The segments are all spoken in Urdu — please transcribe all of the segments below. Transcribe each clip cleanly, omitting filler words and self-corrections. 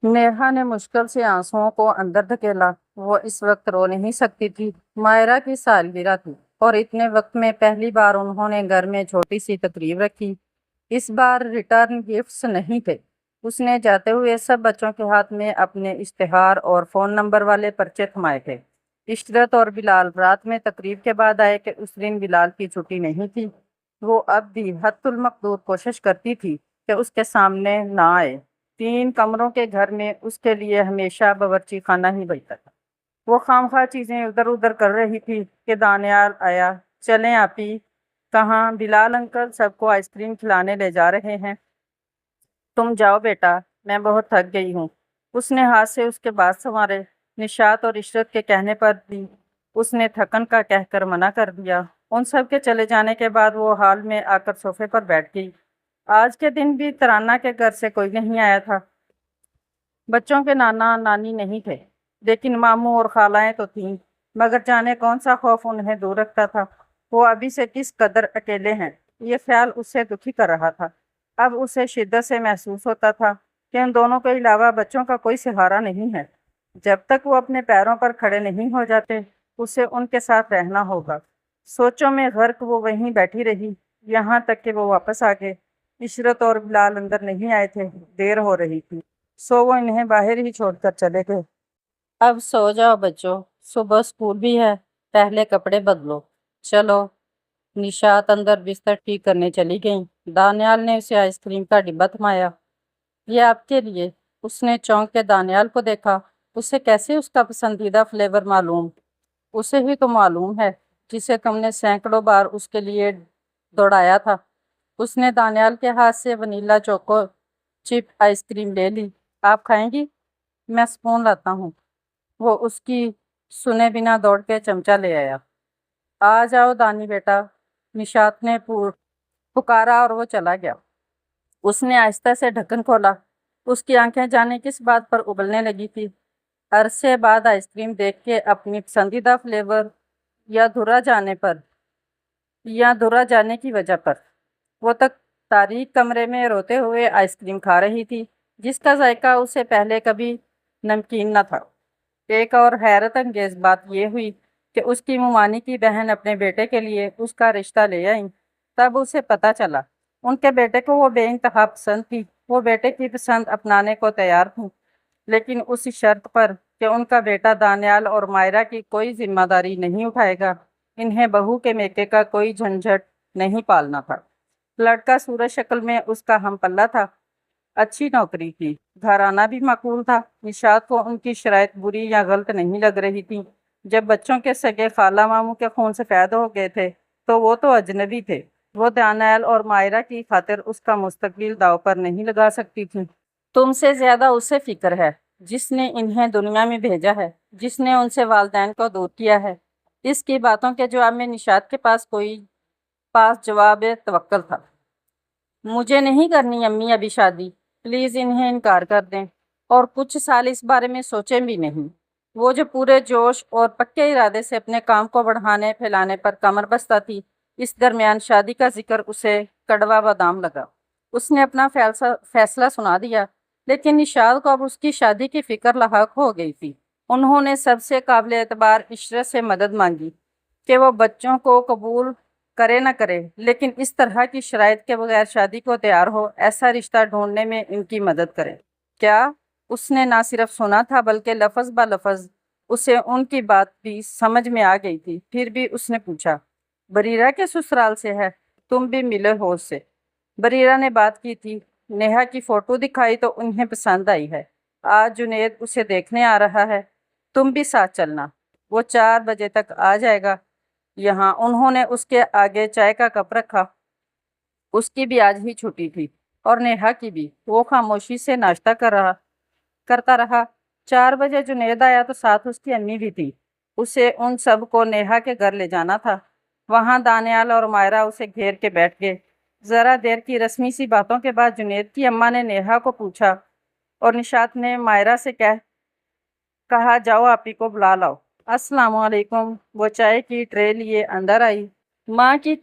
نیہا نے مشکل سے آنسوؤں کو اندر دھکیلا۔ وہ اس وقت رو نہیں سکتی تھی۔ مائرہ کی سالگرہ تھی اور اتنے وقت میں پہلی بار انہوں نے گھر میں چھوٹی سی تقریب رکھی۔ اس بار ریٹرن گفٹس نہیں تھے۔ اس نے جاتے ہوئے سب بچوں کے ہاتھ میں اپنے اشتہار اور فون نمبر والے پرچے تھمائے تھے۔ عشرت اور بلال رات میں تقریب کے بعد آئے کہ اس دن بلال کی چھٹی نہیں تھی۔ وہ اب بھی حتی المقدور کوشش کرتی تھی کہ اس کے سامنے نہ آئے۔ 3 کمروں کے گھر میں اس کے لیے ہمیشہ باورچی خانہ ہی بچتا تھا۔ وہ خواہ چیزیں ادھر ادھر کر رہی تھی کہ دانیال آیا۔ چلیں آپی۔ کہاں؟ بلال انکل سب کو آئس کریم کھلانے لے جا رہے ہیں۔ تم جاؤ بیٹا، میں بہت تھک گئی ہوں۔ اس نے ہاتھ سے اس کے بال سنوارے۔ نشاط اور عشرت کے کہنے پر بھی اس نے تھکن کا کہہ کر منع کر دیا۔ ان سب کے چلے جانے کے بعد وہ ہال میں آ کر صوفے پر بیٹھ گئی۔ آج کے دن بھی ترانہ کے گھر سے کوئی نہیں آیا تھا۔ بچوں کے نانا نانی نہیں تھے، لیکن ماموں اور خالائیں تو تھیں، مگر جانے کون سا خوف انہیں دور رکھتا تھا۔ وہ ابھی سے کس قدر اکیلے ہیں، یہ خیال اسے دکھی کر رہا تھا۔ اب اسے شدت سے محسوس ہوتا تھا کہ ان دونوں کے علاوہ بچوں کا کوئی سہارا نہیں ہے۔ جب تک وہ اپنے پیروں پر کھڑے نہیں ہو جاتے، اسے ان کے ساتھ رہنا ہوگا۔ سوچوں میں غرق وہ وہیں بیٹھی رہی، یہاں تک کہ وہ واپس آ گئے۔ عشرت اور بلال اندر نہیں آئے تھے، دیر ہو رہی تھی، سو وہ انہیں باہر ہی چھوڑ کر چلے گئے۔ اب سو جاؤ بچوں، صبح اسکول بھی ہے، پہلے کپڑے بدلو۔ چلو۔ نشاط اندر بستر ٹھیک کرنے چلی گئیں۔ دانیال نے اسے آئس کریم کا ڈبہ تھمایا۔ یہ آپ کے لیے۔ اس نے چونک کے دانیال کو دیکھا۔ اسے کیسے اس کا پسندیدہ فلیور معلوم؟ اسے ہی تو معلوم ہے جسے تم نے سینکڑوں بار اس کے لیے دوڑایا تھا۔ اس نے دانیال کے ہاتھ سے ونیلا چوکو چپ آئس کریم لے لی۔ آپ کھائیں گی؟ میں سپون لاتا ہوں۔ وہ اس کی سنے بنا دوڑ کے چمچہ لے آیا۔ آ جاؤ دانی بیٹا، نشاط نے پکارا اور وہ چلا گیا۔ اس نے آہستہ سے ڈھکن کھولا۔ اس کی آنکھیں جانے کس بات پر ابلنے لگی تھی۔ عرصے بعد آئس کریم دیکھ کے اپنی پسندیدہ فلیور یا دھرا جانے کی وجہ پر وہ تک تاریک کمرے میں روتے ہوئے آئس کریم کھا رہی تھی، جس کا ذائقہ اسے پہلے کبھی نمکین نہ تھا۔ ایک اور حیرت انگیز بات یہ ہوئی کہ اس کی ممانی کی بہن اپنے بیٹے کے لیے اس کا رشتہ لے آئی۔ تب اسے پتہ چلا ان کے بیٹے کو وہ بے انتہا پسند تھی۔ وہ بیٹے کی پسند اپنانے کو تیار تھیں، لیکن اس شرط پر کہ ان کا بیٹا دانیال اور مائرہ کی کوئی ذمہ داری نہیں اٹھائے گا۔ انہیں بہو کے میکے کا کوئی جھنجھٹ نہیں پالنا تھا۔ لڑکا صورت شکل میں اس کا ہم پلہ تھا، اچھی نوکری تھی، گھرانہ بھی معقول تھا۔ نشاط کو ان کی شرائط بری یا غلط نہیں لگ رہی تھی۔ جب بچوں کے سگے خالہ ماموں کے خون سے پیدا ہو گئے تھے تو وہ تو اجنبی تھے۔ وہ دانیال اور مائرہ کی خاطر اس کا مستقبل داؤ پر نہیں لگا سکتی تھی۔ تم سے زیادہ اسے فکر ہے جس نے انہیں دنیا میں بھیجا ہے، جس نے ان سے والدین کو دور کیا ہے۔ اس کی باتوں کے جواب میں نشاط کے پاس جواب توکل تھا۔ مجھے نہیں کرنی امی ابھی شادی، پلیز انہیں انکار کر دیں، اور کچھ سال اس بارے میں سوچیں بھی نہیں۔ وہ جو پورے جوش اور پکے ارادے سے اپنے کام کو بڑھانے پھیلانے پر کمر بستہ تھی، اس درمیان شادی کا ذکر اسے کڑوا بادام لگا۔ اس نے اپنا فیصلہ سنا دیا، لیکن نشاط کو اب اس کی شادی کی فکر لاحق ہو گئی تھی۔ انہوں نے سب سے قابل اعتبار عشرت سے مدد مانگی کہ وہ بچوں کو قبول کرے نہ کرے، لیکن اس طرح کی شرائط کے بغیر شادی کو تیار ہو ایسا رشتہ ڈھونڈنے میں ان کی مدد کرے۔ کیا؟ اس نے نہ صرف سنا تھا بلکہ لفظ بہ لفظ اسے ان کی بات بھی سمجھ میں آ گئی تھی۔ پھر بھی اس نے پوچھا، بریرہ کے سسرال سے ہے؟ تم بھی ملے ہو اس سے؟ بریرہ نے بات کی تھی، نیہا کی فوٹو دکھائی تو انہیں پسند آئی ہے۔ آج جنید اسے دیکھنے آ رہا ہے، تم بھی ساتھ چلنا، وہ 4 بجے تک آ جائے گا یہاں۔ انہوں نے اس کے آگے چائے کا کپ رکھا۔ اس کی بھی آج ہی چھٹی تھی اور نیہا کی بھی۔ وہ خاموشی سے ناشتہ کرتا رہا۔ 4 بجے جنید آیا تو ساتھ اس کی امی بھی تھی۔ اسے ان سب کو نیہا کے گھر لے جانا تھا۔ وہاں دانیال اور مائرہ اسے گھیر کے بیٹھ گئے۔ ذرا دیر کی رسمی سی باتوں کے بعد جنید کی اماں نے نیہا کو پوچھا اور نشاط نے مائرہ سے کہا، جاؤ آپی کو بلا لاؤ۔ السلام علیکم۔ وہ چائے کی ٹرے لیے اندر آئی۔ ماں کی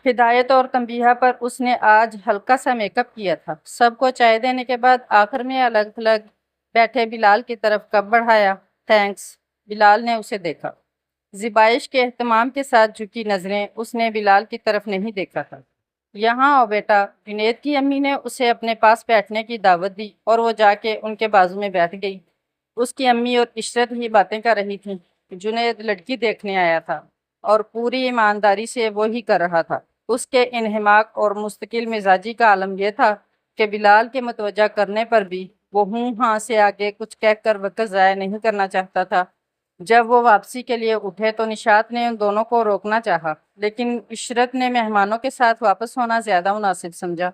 ہدایت اور تنبیہ پر اس نے آج ہلکا سا میک اپ کیا تھا۔ سب کو چائے دینے کے بعد آخر میں الگ تھلگ بیٹھے بلال کی طرف کب بڑھایا۔ تھینکس۔ بلال نے اسے دیکھا۔ زبائش کے اہتمام کے ساتھ جھکی نظریں اس نے بلال کی طرف نہیں دیکھا تھا۔ یہاں آؤ بیٹا۔ جنید کی امی نے اسے اپنے پاس بیٹھنے کی دعوت دی اور وہ جا کے ان کے بازو میں بیٹھ گئی۔ اس کی امی اور عشرت ہی باتیں کر رہی تھیں۔ جنید لڑکی دیکھنے آیا تھا اور پوری ایمانداری سے وہی کر رہا تھا۔ اس کے انہماک اور مستقل مزاجی کا عالم یہ تھا کہ بلال کے متوجہ کرنے پر بھی وہ ہوں ہاں سے آگے کچھ کہہ کر وقت ضائع نہیں کرنا چاہتا تھا۔ جب وہ واپسی کے لیے اٹھے تو نشاط نے ان دونوں کو روکنا چاہا، لیکن عشرت نے مہمانوں کے ساتھ واپس ہونا زیادہ مناسب سمجھا۔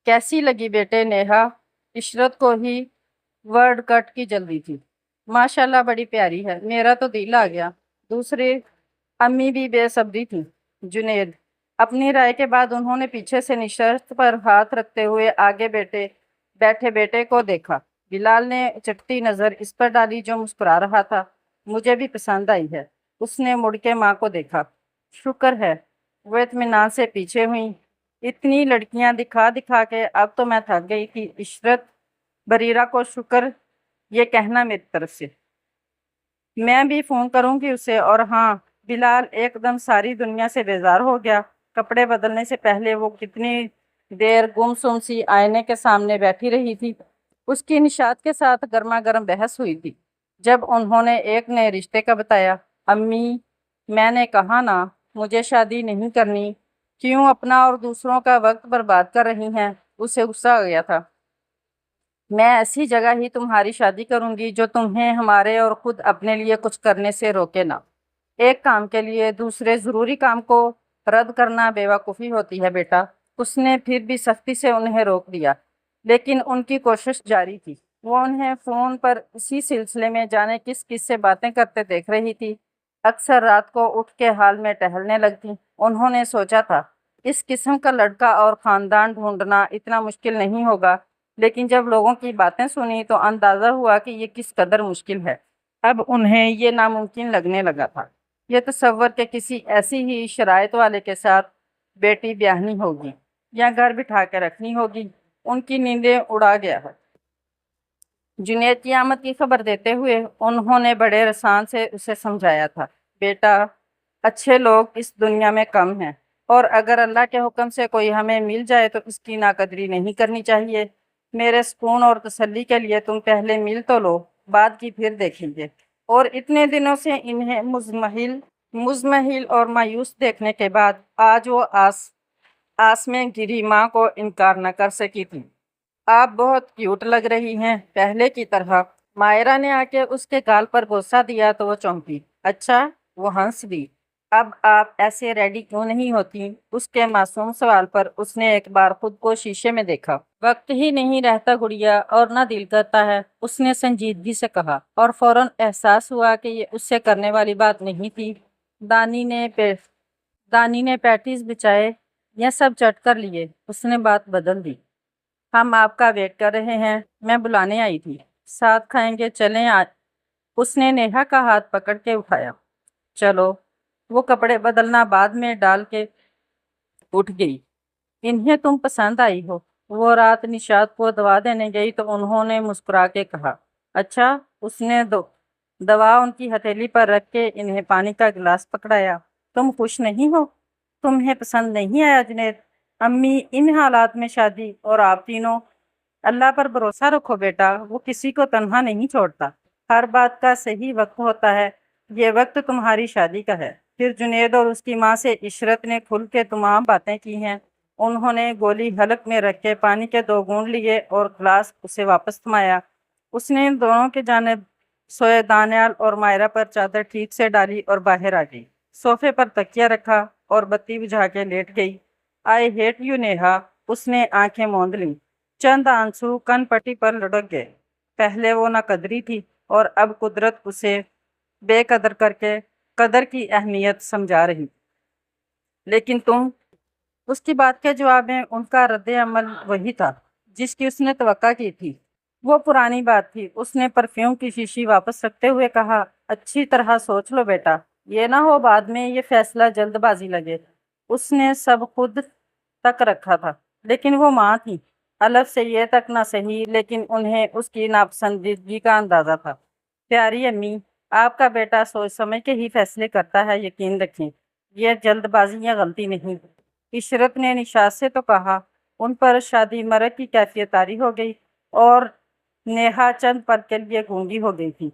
کیسی لگی بیٹے نیہا؟ عشرت کو ہی ورڈ کٹ کی جلدی تھی۔ ماشاءاللہ بڑی پیاری ہے، میرا تو دل آ گیا۔ دوسری امی بھی بے صبری تھی۔ جنید اپنی رائے کے بعد انہوں نے پیچھے سے نشست پر ہاتھ رکھتے ہوئے آگے بیٹھے بیٹے کو دیکھا۔ بلال نے چٹتی نظر اس پر ڈالی جو مسکرا رہا تھا۔ مجھے بھی پسند آئی ہے۔ اس نے مڑ کے ماں کو دیکھا۔ شکر ہے۔ وہ اطمینان سے پیچھے ہوئیں۔ اتنی لڑکیاں دکھا دکھا کے اب تو میں تھک گئی تھی۔ عشرت بریرہ کو شکر یہ کہنا میری طرف سے۔ میں بھی فون کروں گی اسے۔ اور ہاں، بلال ایک دم ساری دنیا سے بیزار ہو گیا۔ کپڑے بدلنے سے پہلے وہ کتنی دیر گمسم سی آئینے کے سامنے بیٹھی رہی تھی۔ اس کی نشاط کے ساتھ گرما گرم بحث ہوئی تھی۔ جب انہوں نے ایک نئے رشتے کا بتایا، امی میں نے کہا نا مجھے شادی نہیں کرنی، کیوں اپنا اور دوسروں کا وقت برباد کر رہی ہیں؟ اسے غصہ آ گیا تھا۔ میں ایسی جگہ ہی تمہاری شادی کروں گی جو تمہیں ہمارے اور خود اپنے لیے کچھ کرنے سے روکے نا۔ ایک کام کے لیے دوسرے ضروری کام کو رد کرنا بیوقوفی ہوتی ہے بیٹا۔ اس نے پھر بھی سختی سے انہیں روک دیا، لیکن ان کی کوشش جاری تھی۔ وہ انہیں فون پر اسی سلسلے میں جانے کس کس سے باتیں کرتے دیکھ رہی تھی۔ اکثر رات کو اٹھ کے حال میں ٹہلنے لگتی۔ انہوں نے سوچا تھا اس قسم کا لڑکا اور خاندان ڈھونڈنا اتنا مشکل نہیں ہوگا، لیکن جب لوگوں کی باتیں سنی تو اندازہ ہوا کہ یہ کس قدر مشکل ہے۔ اب انہیں یہ ناممکن لگنے لگا تھا۔ یہ تصور کہ کسی ایسی ہی شرائط والے کے ساتھ بیٹی بیاہنی ہوگی یا گھر بٹھا کے رکھنی ہوگی، ان کی نیندیں اڑا گیا ہے۔ جنید کی آمد کی خبر دیتے ہوئے انہوں نے بڑے رسان سے اسے سمجھایا تھا، بیٹا اچھے لوگ اس دنیا میں کم ہیں، اور اگر اللہ کے حکم سے کوئی ہمیں مل جائے تو اس کی ناقدری نہیں کرنی چاہیے۔ میرے سکون اور تسلی کے لیے تم پہلے مل تو لو، بعد کی پھر دیکھیں گے۔ اور اتنے دنوں سے انہیں مزمحل اور مایوس دیکھنے کے بعد آج وہ آس میں گری ماں کو انکار نہ کر سکی تھی۔ آپ بہت کیوٹ لگ رہی ہیں، پہلے کی طرح۔ مائرہ نے آ کے اس کے گال پر بوسہ دیا تو وہ چونکی۔ اچھا؟ وہ ہنس دی۔ اب آپ ایسے ریڈی کیوں نہیں ہوتی؟ اس کے معصوم سوال پر اس نے ایک بار خود کو شیشے میں دیکھا۔ وقت ہی نہیں رہتا گڑیا، اور نہ دل کرتا ہے، اس نے سنجیدگی سے کہا، اور فوراً احساس ہوا کہ یہ اس سے کرنے والی بات نہیں تھی۔ دانی نے پیٹیز بچائے، یہ سب چٹ کر لیے۔ اس نے بات بدل دی۔ ہم آپ کا ویٹ کر رہے ہیں، میں بلانے آئی تھی۔ ساتھ کھائیں گے، چلیں آج۔ اس نے نیہا کا ہاتھ پکڑ کے اٹھایا۔ چلو۔ وہ کپڑے بدلنا بعد میں ڈال کے اٹھ گئی۔ انہیں تم پسند آئی ہو۔ وہ رات نشاط کو دوا دینے گئی تو انہوں نے مسکرا کے کہا، اچھا؟ اس نے دوا ان کی ہتھیلی پر رکھ کے انہیں پانی کا گلاس پکڑایا۔ تم خوش نہیں ہو؟ تمہیں پسند نہیں آیا جنید؟ امی ان حالات میں شادی، اور آپ تینوں؟ اللہ پر بھروسہ رکھو بیٹا، وہ کسی کو تنہا نہیں چھوڑتا۔ ہر بات کا صحیح وقت ہوتا ہے، یہ وقت تمہاری شادی کا ہے۔ پھر جنید اور اس کی ماں سے عشرت نے کھل کے تمام باتیں کی ہیں۔ انہوں نے گولی حلق میں رکھ کے پانی کے 2 گھونٹ لیے اور گلاس اسے واپس تھمایا۔ اس نے ان دونوں کی جانب سوئے دانیال اور مائرہ پر چادر ٹھیک سے ڈالی اور باہر آ گئی۔ صوفے پر تکیہ رکھا اور بتی بجھا کے لیٹ گئی۔ I hate you Neha. اس نے آنکھیں موند لیں۔ چند آنسو کن پٹی پر لڑک گئے۔ پہلے وہ ناقدری تھی اور اب قدرت اسے بے قدر کر کے قدر کی اہمیت سمجھا رہی۔ لیکن تم؟ اس کی بات کے جواب میں ان کا رد عمل وہی تھا جس کی اس نے توقع کی تھی۔ وہ پرانی بات تھی۔ اس نے پرفیوم کی شیشی واپس رکھتے ہوئے کہا، اچھی طرح سوچ لو بیٹا، یہ نہ ہو بعد میں یہ فیصلہ جلد بازی لگے۔ اس نے سب خود تک رکھا تھا، لیکن وہ ماں تھی۔ الف سے یہ تک نہ سہی، لیکن انہیں اس کی ناپسندیدگی کا اندازہ تھا۔ پیاری امی، آپ کا بیٹا سوچ سمجھ کے ہی فیصلے کرتا ہے، یقین رکھیں، یہ جلد بازی یا غلطی نہیں۔ عشرت نے نشاط سے تو کہا۔ ان پر شادی مرگ کی کیفیت طاری ہو گئی اور نیہا چند پل کے لیے گونگی ہو گئی تھی۔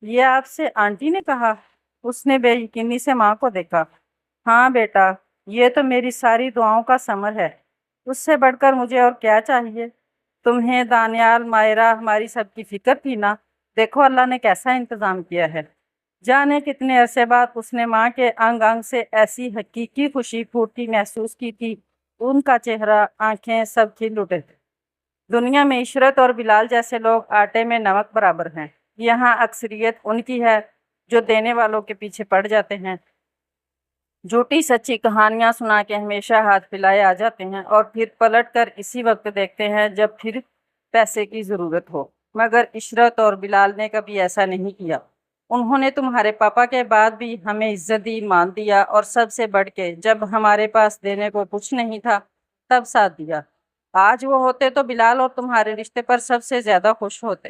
یہ آپ سے آنٹی نے کہا؟ اس نے بے یقینی سے ماں کو دیکھا۔ ہاں بیٹا، یہ تو میری ساری دعاؤں کا ثمر ہے۔ اس سے بڑھ کر مجھے اور کیا چاہیے؟ تمہیں دانیال، مائرہ، ہماری سب کی فکر تھی نا؟ دیکھو اللہ نے کیسا انتظام کیا ہے۔ جانے کتنے عرصے بعد اس نے ماں کے انگ انگ سے ایسی حقیقی خوشی پھوٹتی محسوس کی تھی، ان کا چہرہ، آنکھیں سب کھل اٹھے تھے۔ دنیا میں عشرت اور بلال جیسے لوگ آٹے میں نمک برابر ہیں۔ یہاں اکثریت ان کی ہے جو دینے والوں کے پیچھے پڑ جاتے ہیں، جھوٹی سچی کہانیاں سنا کے ہمیشہ ہاتھ پھیلائے آ جاتے ہیں اور پھر پلٹ کر اسی وقت دیکھتے ہیں جب پھر پیسے کی ضرورت ہو۔ مگر عشرت اور بلال نے کبھی ایسا نہیں کیا۔ انہوں نے تمہارے پاپا کے بعد بھی ہمیں عزت دی، مان دیا، اور سب سے بڑھ کے جب ہمارے پاس دینے کو کچھ نہیں تھا تب ساتھ دیا۔ آج وہ ہوتے تو بلال اور تمہارے رشتے پر سب سے زیادہ خوش ہوتے۔